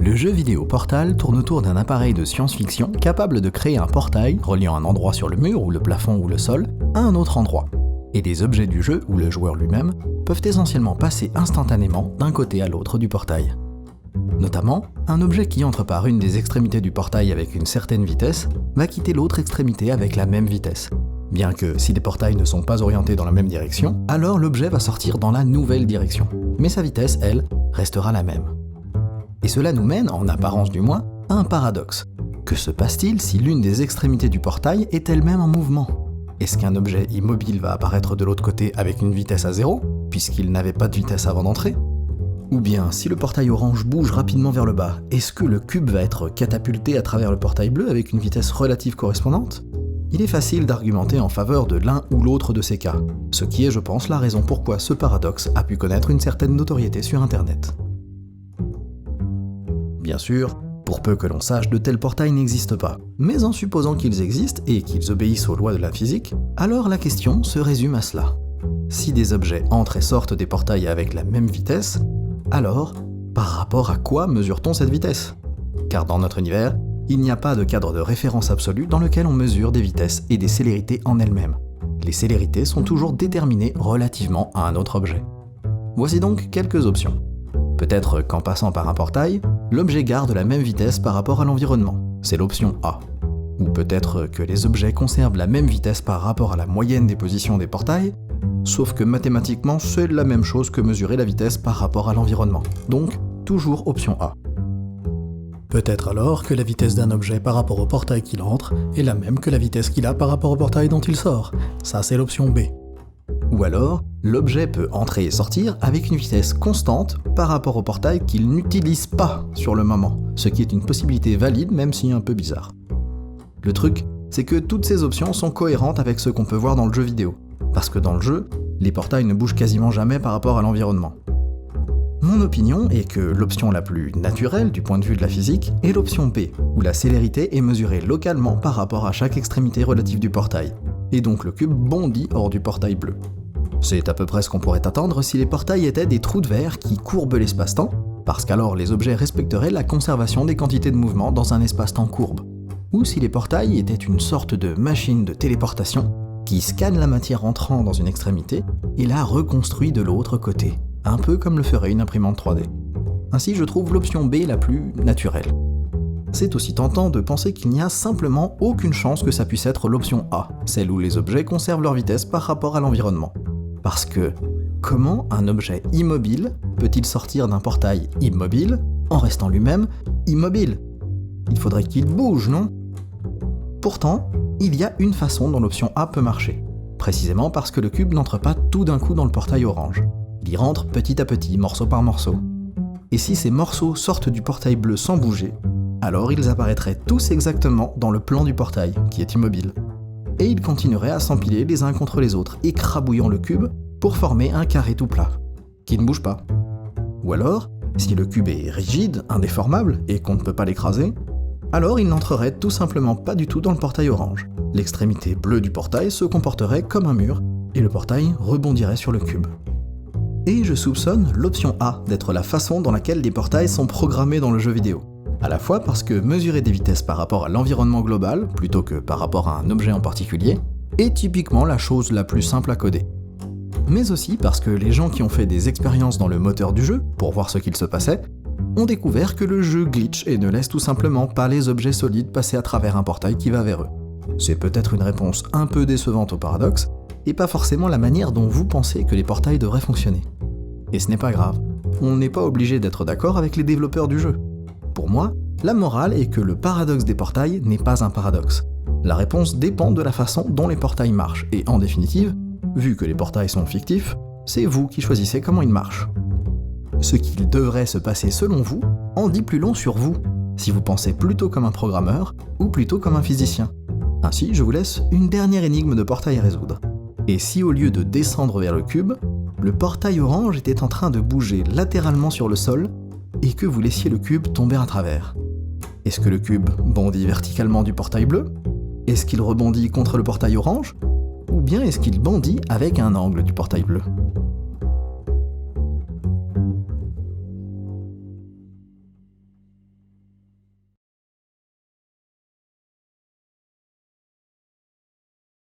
Le jeu vidéo Portal tourne autour d'un appareil de science-fiction capable de créer un portail reliant un endroit sur le mur ou le plafond ou le sol à un autre endroit. Et les objets du jeu ou le joueur lui-même peuvent essentiellement passer instantanément d'un côté à l'autre du portail. Notamment, un objet qui entre par une des extrémités du portail avec une certaine vitesse va quitter l'autre extrémité avec la même vitesse. Bien que si les portails ne sont pas orientés dans la même direction, alors l'objet va sortir dans la nouvelle direction. Mais sa vitesse, elle, restera la même. Et cela nous mène, en apparence du moins, à un paradoxe. Que se passe-t-il si l'une des extrémités du portail est elle-même en mouvement ? Est-ce qu'un objet immobile va apparaître de l'autre côté avec une vitesse à 0, puisqu'il n'avait pas de vitesse avant d'entrer ? Ou bien, si le portail orange bouge rapidement vers le bas, est-ce que le cube va être catapulté à travers le portail bleu avec une vitesse relative correspondante ? Il est facile d'argumenter en faveur de l'un ou l'autre de ces cas, ce qui est, je pense, la raison pourquoi ce paradoxe a pu connaître une certaine notoriété sur Internet. Bien sûr, pour peu que l'on sache, de tels portails n'existent pas. Mais en supposant qu'ils existent et qu'ils obéissent aux lois de la physique, alors la question se résume à cela. Si des objets entrent et sortent des portails avec la même vitesse, alors, par rapport à quoi mesure-t-on cette vitesse ? Car dans notre univers, il n'y a pas de cadre de référence absolu dans lequel on mesure des vitesses et des célérités en elles-mêmes. Les célérités sont toujours déterminées relativement à un autre objet. Voici donc quelques options. Peut-être qu'en passant par un portail, l'objet garde la même vitesse par rapport à l'environnement. C'est l'option A. Ou peut-être que les objets conservent la même vitesse par rapport à la moyenne des positions des portails, sauf que mathématiquement, c'est la même chose que mesurer la vitesse par rapport à l'environnement. Donc, toujours option A. Peut-être alors que la vitesse d'un objet par rapport au portail qu'il entre est la même que la vitesse qu'il a par rapport au portail dont il sort. Ça, c'est l'option B. Ou alors, l'objet peut entrer et sortir avec une vitesse constante par rapport au portail qu'il n'utilise pas sur le moment, ce qui est une possibilité valide même si un peu bizarre. Le truc, c'est que toutes ces options sont cohérentes avec ce qu'on peut voir dans le jeu vidéo, parce que dans le jeu, les portails ne bougent quasiment jamais par rapport à l'environnement. Mon opinion est que l'option la plus naturelle du point de vue de la physique est l'option B, où la célérité est mesurée localement par rapport à chaque extrémité relative du portail, et donc le cube bondit hors du portail bleu. C'est à peu près ce qu'on pourrait attendre si les portails étaient des trous de verre qui courbent l'espace-temps, parce qu'alors les objets respecteraient la conservation des quantités de mouvement dans un espace-temps courbe. Ou si les portails étaient une sorte de machine de téléportation qui scanne la matière entrant dans une extrémité et la reconstruit de l'autre côté, un peu comme le ferait une imprimante 3D. Ainsi, je trouve l'option B la plus naturelle. C'est aussi tentant de penser qu'il n'y a simplement aucune chance que ça puisse être l'option A, celle où les objets conservent leur vitesse par rapport à l'environnement. Parce que, comment un objet immobile peut-il sortir d'un portail immobile en restant lui-même immobile ? Il faudrait qu'il bouge, non ? Pourtant, il y a une façon dont l'option A peut marcher. Précisément parce que le cube n'entre pas tout d'un coup dans le portail orange. Il y rentre petit à petit, morceau par morceau. Et si ces morceaux sortent du portail bleu sans bouger, alors ils apparaîtraient tous exactement dans le plan du portail, qui est immobile. Et ils continueraient à s'empiler les uns contre les autres, écrabouillant le cube pour former un carré tout plat, qui ne bouge pas. Ou alors, si le cube est rigide, indéformable, et qu'on ne peut pas l'écraser, alors il n'entrerait tout simplement pas du tout dans le portail orange. L'extrémité bleue du portail se comporterait comme un mur, et le portail rebondirait sur le cube. Et je soupçonne l'option A d'être la façon dans laquelle les portails sont programmés dans le jeu vidéo. À la fois parce que mesurer des vitesses par rapport à l'environnement global, plutôt que par rapport à un objet en particulier, est typiquement la chose la plus simple à coder. Mais aussi parce que les gens qui ont fait des expériences dans le moteur du jeu, pour voir ce qu'il se passait, ont découvert que le jeu glitch et ne laisse tout simplement pas les objets solides passer à travers un portail qui va vers eux. C'est peut-être une réponse un peu décevante au paradoxe, et pas forcément la manière dont vous pensez que les portails devraient fonctionner. Et ce n'est pas grave, on n'est pas obligé d'être d'accord avec les développeurs du jeu. Pour moi, la morale est que le paradoxe des portails n'est pas un paradoxe. La réponse dépend de la façon dont les portails marchent, et en définitive, vu que les portails sont fictifs, c'est vous qui choisissez comment ils marchent. Ce qu'il devrait se passer selon vous en dit plus long sur vous, si vous pensez plutôt comme un programmeur ou plutôt comme un physicien. Ainsi, je vous laisse une dernière énigme de portail à résoudre. Et si au lieu de descendre vers le cube, le portail orange était en train de bouger latéralement sur le sol et que vous laissiez le cube tomber à travers? Est-ce que le cube bondit verticalement du portail bleu? Est-ce qu'il rebondit contre le portail orange? Ou bien est-ce qu'il bondit avec un angle du portail bleu?